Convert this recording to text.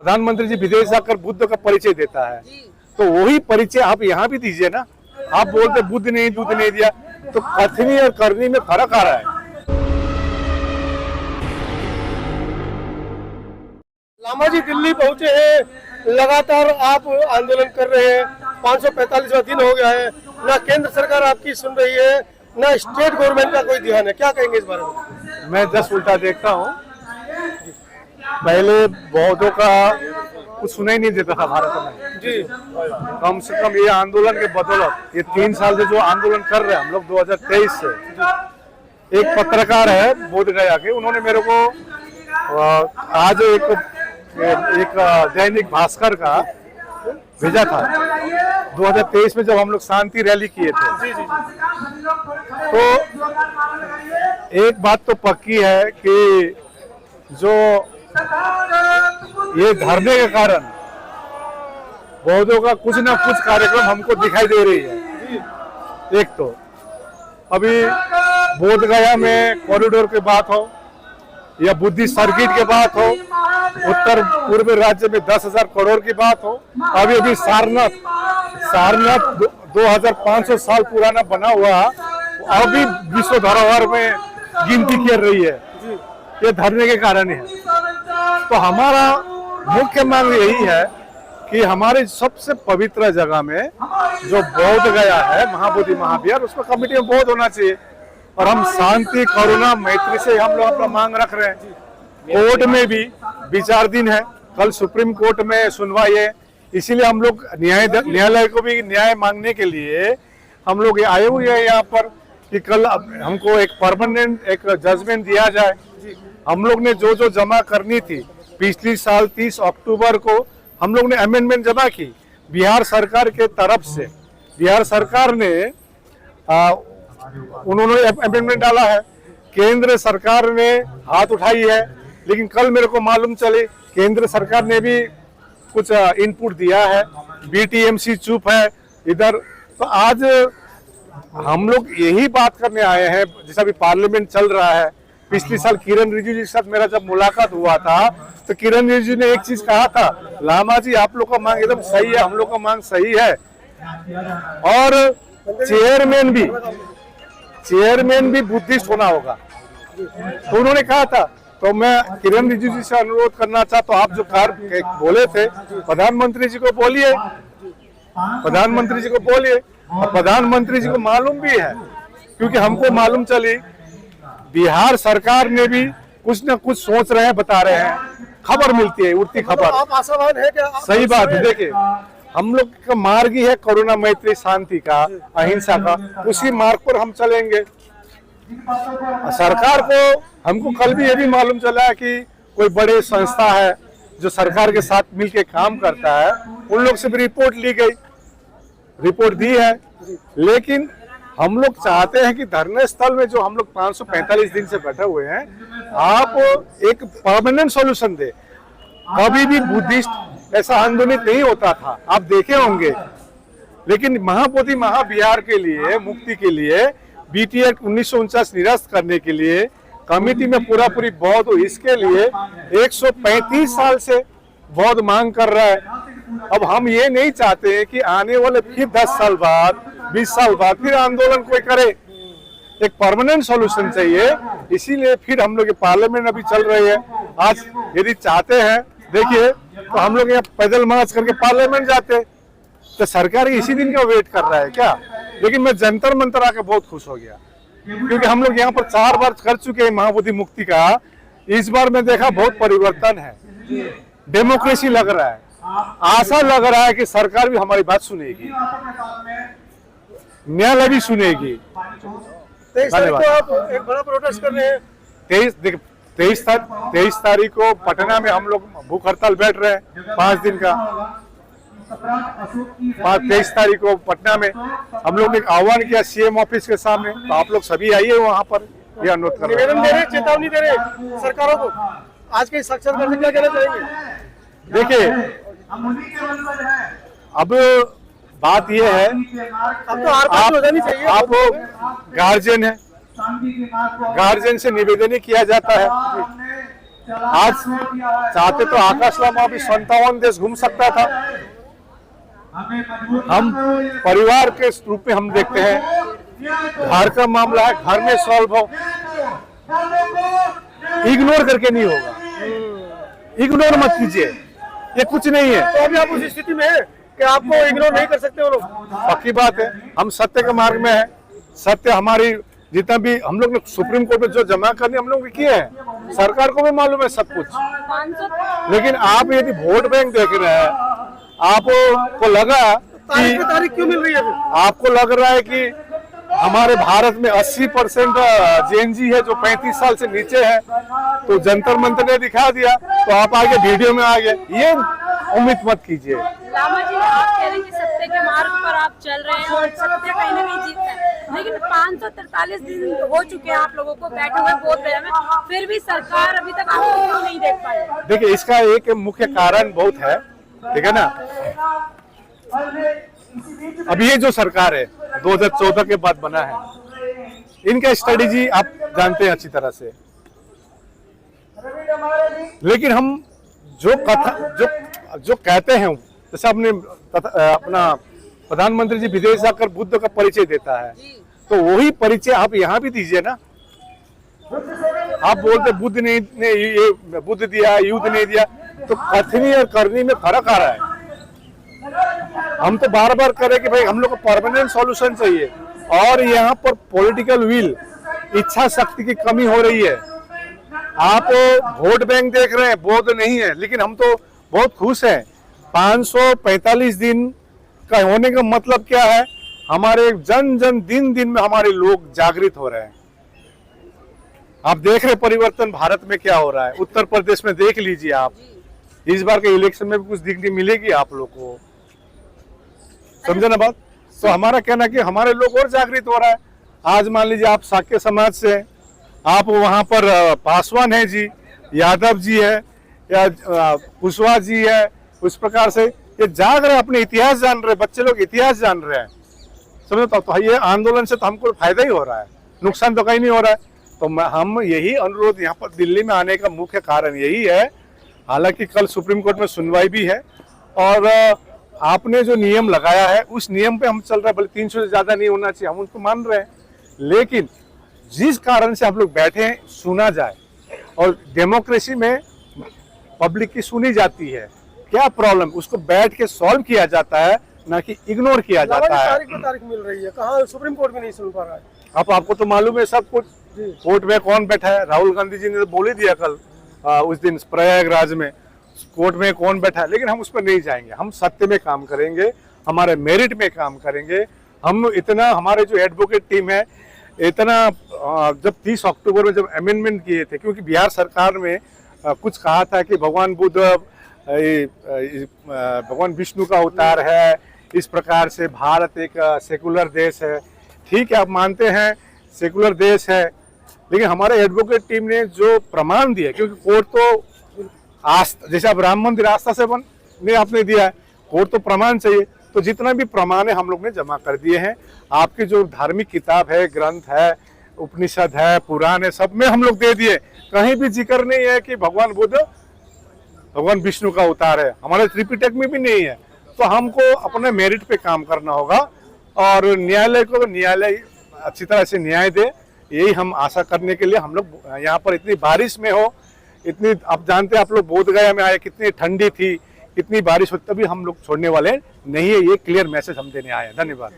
प्रधानमंत्री जी विदेश आकर बुद्ध का परिचय देता है, तो वही परिचय आप यहाँ भी दीजिए ना। आप बोलते बुद्ध ने दूध नहीं दिया, तो कथनी और करनी में फर्क आ रहा है। लामा जी दिल्ली पहुंचे हैं, लगातार आप आंदोलन कर रहे हैं, 545वां दिन हो गया है, ना केंद्र सरकार आपकी सुन रही है, ना स्टेट गवर्नमेंट का कोई ध्यान है, क्या कहेंगे इस बारे में? मैं जस्ट उल्टा देखता हूँ। पहले बौद्धों का कुछ सुनाई नहीं देता था भारत में जी। कम से कम ये आंदोलन के बदौलत ये 3 साल से जो आंदोलन कर रहे हैं हम लोग 2023 से। एक पत्रकार है बोध गया के, उन्होंने मेरे को आज एक दैनिक भास्कर का भेजा था 2023 में, जब हम लोग शांति रैली किए थे। तो एक बात तो पक्की है कि जो ये धरने के कारण बौद्धों का कुछ ना कुछ कार्यक्रम हमको दिखाई दे रही है। एक तो अभी बोध गया में कॉरिडोर की बात हो या बुद्धिस्ट सर्किट की बात हो, उत्तर पूर्व राज्य में 10,000 करोड़ की बात हो, अभी सारनाथ 2500 साल पुराना बना हुआ अभी विश्व धरोहर में गिनती कर रही है। ये धरने के कारण ही है। तो हमारा मुख्य मांग यही है कि हमारे सबसे पवित्र जगह में जो बौद्ध गया है महाबोधि महाविहार, उसमें कमेटी में बौद्ध होना चाहिए। और हम शांति करुणा मैत्री से हम लोग अपना मांग रख रहे हैं। कोर्ट में भी विचाराधीन है, कल सुप्रीम कोर्ट में सुनवाई है, इसीलिए हम लोग न्यायालय को भी न्याय मांगने के लिए हम लोग आए हुए हैं यहाँ पर कि कल हमको एक परमानेंट एक जजमेंट दिया जाए। हम लोग ने जो जमा करनी थी पिछली साल 30 अक्टूबर को हम लोग ने अमेंडमेंट जमा की बिहार सरकार के तरफ से। बिहार सरकार ने उन्होंने अमेंडमेंट डाला है, केंद्र सरकार ने हाथ उठाई है, लेकिन कल मेरे को मालूम चले केंद्र सरकार ने भी कुछ इनपुट दिया है, बीटीएमसी चुप है इधर। तो आज हम लोग यही बात करने आए हैं, जैसा भी पार्लियामेंट चल रहा है। पिछली साल किरण रिजिजू जी के साथ मेरा जब मुलाकात हुआ था तो किरण रिजिजू ने एक चीज कहा था, लामा जी आप लोग का मांग एकदम सही है, हम लोग का मांग सही है। और चेयरमैन भी बुद्धिस्ट होना होगा, तो उन्होंने कहा था। तो मैं किरण रिजिजू जी से अनुरोध करना चाहता हूँ, आप जो कार्य बोले थे प्रधानमंत्री जी को बोलिए, प्रधानमंत्री जी को बोलिए। और प्रधानमंत्री जी को मालूम भी है, क्योंकि हमको मालूम चली बिहार सरकार ने भी कुछ न कुछ सोच रहे हैं, बता रहे हैं, खबर मिलती है, उड़ती खबर। आप आशावान है क्या? सही बात है। देखिए हम लोग का मार्ग ही है करुणा मैत्री शांति का, अहिंसा का, उसी मार्ग पर हम चलेंगे। सरकार को हमको कल भी ये भी मालूम चला कि कोई बड़े संस्था है जो सरकार के साथ मिलके काम करता है, उन लोग से भी रिपोर्ट ली गई, रिपोर्ट दी है। लेकिन हम लोग चाहते हैं कि धरने स्थल में जो हम लोग 545 दिन से बैठे हुए हैं, आप एक परमानेंट सॉल्यूशन दे। कभी भी बुद्धिस्ट ऐसा आंदोलित नहीं होता था, आप देखे होंगे। लेकिन महाबोधि महाविहार के लिए मुक्ति के लिए बीटी एक्ट 1949 निरस्त करने के लिए कमेटी में पूरी बौद्ध, इसके लिए 135 साल से बौद्ध मांग कर रहा है। अब हम ये नहीं चाहते कि आने वाले फिर 10 साल बाद 20 साल बाद फिर आंदोलन कोई करे। एक परमानेंट सॉल्यूशन चाहिए, इसीलिए फिर हम लोग पार्लियामेंट अभी चल रही है। आज यदि चाहते हैं देखिए तो हम लोग यहाँ पैदल मार्च करके पार्लियामेंट जाते, तो सरकार इसी दिन का वेट कर रहा है क्या? लेकिन मैं जंतर मंतर आके बहुत खुश हो गया, क्योंकि हम लोग यहाँ पर 4 बार कर चुके हैं महाबोधि मुक्ति का। इस बार मैं देखा बहुत परिवर्तन है, डेमोक्रेसी लग रहा है, आशा लग रहा है कि सरकार भी हमारी बात सुनेगी, न्यायालय भी सुनेगी। 23 तारीख को आप एक बड़ा प्रोटेस्ट कर रहे हैं। 23 तारीख को पटना में हम लोग भूख हड़ताल बैठ रहे हैं 5 दिन का। 23 तारीख को पटना में हम लोग ने आह्वान किया सीएम ऑफिस के सामने, तो आप लोग सभी आइए वहाँ पर, ये अनुरोध कर रहे हैं। निवेदन दे रहे, चेतावनी दे रहे सरकारों को। आज के साक्षात्कार से क्या कहना चाहेंगे? देखिए अब बात यह है, अब तो आर-पार हो जानी चाहिए। आप गार्जियन है, गार्जियन से निवेदन किया जाता है आज चाहते तो आकाश लामा भी 57 देश घूम सकता था। हम परिवार के रूप में हम देखते हैं घर का मामला है, घर में सॉल्व हो, इग्नोर करके नहीं होगा। इग्नोर मत कीजिए, ये कुछ नहीं है। तो अभी आप उस स्थिति में है कि आपको इग्नोर नहीं कर सकते वो लोग। पक्की बात है, हम सत्य के मार्ग में है। सत्य हमारी जितना भी हम लोग ने सुप्रीम कोर्ट में जो जमा करने हम लोग किए हैं, सरकार को भी मालूम है सब कुछ। लेकिन आप यदि वोट बैंक देख रहे हैं, आपको लगा कि तारीख क्यों मिल रही है? आपको लग रहा है कि हमारे भारत में 80% जेएनजी है जो 35 साल से नीचे है, तो जंतर मंतर ने दिखा दिया तो आप आगे वीडियो में आ गए। ये उम्मीद मत कीजिए। लामा जी, आप कह रहे हैं कि सत्य के मार्ग पर आप चल रहे हैं और सत्य कहीं ना कहीं जीतता है, लेकिन 543 दिन हो चुके हैं आप लोगों को बैठे हुए बोध गया में, फिर भी सरकार अभी तक आपको क्यों नहीं देख पाई? देखिए, इसका एक मुख्य कारण बहुत है, ठीक है ना। अब ये जो सरकार है 2014 के बाद बना है, इनका स्ट्रेटेजी आप जानते हैं अच्छी तरह से। लेकिन हम जो कहते हैं, जैसे अपना प्रधानमंत्री जी विदेश जाकर बुद्ध का परिचय देता है, तो वही परिचय आप यहाँ भी दीजिए ना। आप बोलते बुद्ध ने ये बुद्ध दिया, युद्ध नहीं दिया, तो कथनी और करनी में फर्क आ रहा है। हम तो बार बार करें कि भाई हम लोग को परमानेंट सॉल्यूशन चाहिए, और यहाँ पर पॉलिटिकल विल, इच्छा शक्ति की कमी हो रही है। आप वोट बैंक देख रहे हैं, बोध नहीं है, लेकिन हम तो बहुत खुश हैं। 545 दिन का होने का मतलब क्या है? हमारे जन जन दिन दिन में हमारे लोग जागृत हो रहे हैं। आप देख रहे परिवर्तन भारत में क्या हो रहा है। उत्तर प्रदेश में देख लीजिए आप, इस बार के इलेक्शन में भी कुछ दिखने मिलेगी आप लोग को, समझे ना बात। तो हमारा कहना कि हमारे लोग और जागृत हो रहा है। आज मान लीजिए आप साक्य समाज से, आप वहां पर पासवान है जी, यादव जी है, या कुशवाहा जी है, उस प्रकार से ये जाग रहे, अपने इतिहास जान रहे, बच्चे लोग इतिहास जान रहे हैं, समझो। तो ये आंदोलन से तो हमको फायदा ही हो रहा है, नुकसान तो कहीं नहीं हो रहा है। तो हम यही अनुरोध, यहाँ पर दिल्ली में आने का मुख्य कारण यही है। हालांकि कल सुप्रीम कोर्ट में सुनवाई भी है, और आपने जो नियम लगाया है उस नियम पे हम चल रहे हैं। भले 300 से ज्यादा नहीं होना चाहिए, हम उनको मान रहे हैं, लेकिन जिस कारण से आप लोग बैठे हैं, सुना जाए, और डेमोक्रेसी में पब्लिक की सुनी जाती है। क्या प्रॉब्लम, उसको बैठ के सॉल्व किया जाता है, ना कि इग्नोर किया जाता है। तारीख मिल रही है, कहाँ सुप्रीम कोर्ट भी नहीं सुन पा रहा है। अब आपको तो मालूम है सब कुछ, कोर्ट में कौन बैठा है। राहुल गांधी जी ने तो बोल ही दिया कल, उस दिन प्रयागराज में, कोर्ट में कौन बैठा है। लेकिन हम उस पर नहीं जाएंगे, हम सत्य में काम करेंगे, हमारे मेरिट में काम करेंगे। हम इतना, हमारे जो एडवोकेट टीम है इतना, जब 30 अक्टूबर में जब अमेंडमेंट किए थे, क्योंकि बिहार सरकार में कुछ कहा था कि भगवान बुद्ध भगवान विष्णु का अवतार है, इस प्रकार से भारत एक सेकुलर देश है। ठीक है, आप मानते हैं सेकुलर देश है, लेकिन हमारे एडवोकेट टीम ने जो प्रमाण दिए, क्योंकि कोर्ट तो आस्था, जैसे अब राम मंदिर आस्था से ने आपने दिया है, कोर्ट तो प्रमाण चाहिए। तो जितना भी प्रमाण है हम लोग ने जमा कर दिए हैं। आपकी जो धार्मिक किताब है, ग्रंथ है, उपनिषद है, पुराण है, सब में हम लोग दे दिए। कहीं भी जिक्र नहीं है कि भगवान बुद्ध भगवान विष्णु का अवतार है, हमारे त्रिपिटक में भी नहीं है। तो हमको अपने मेरिट पे काम करना होगा, और न्यायालय को न्यायालय अच्छी तरह से न्याय दे, यही हम आशा करने के लिए हम लोग यहाँ पर इतनी बारिश में हो, इतनी, आप जानते हैं आप लोग बोध गया में आए, कितनी ठंडी थी, कितनी बारिश हो, तभी हम लोग छोड़ने वाले नहीं है। ये क्लियर मैसेज हम देने आए हैं। धन्यवाद।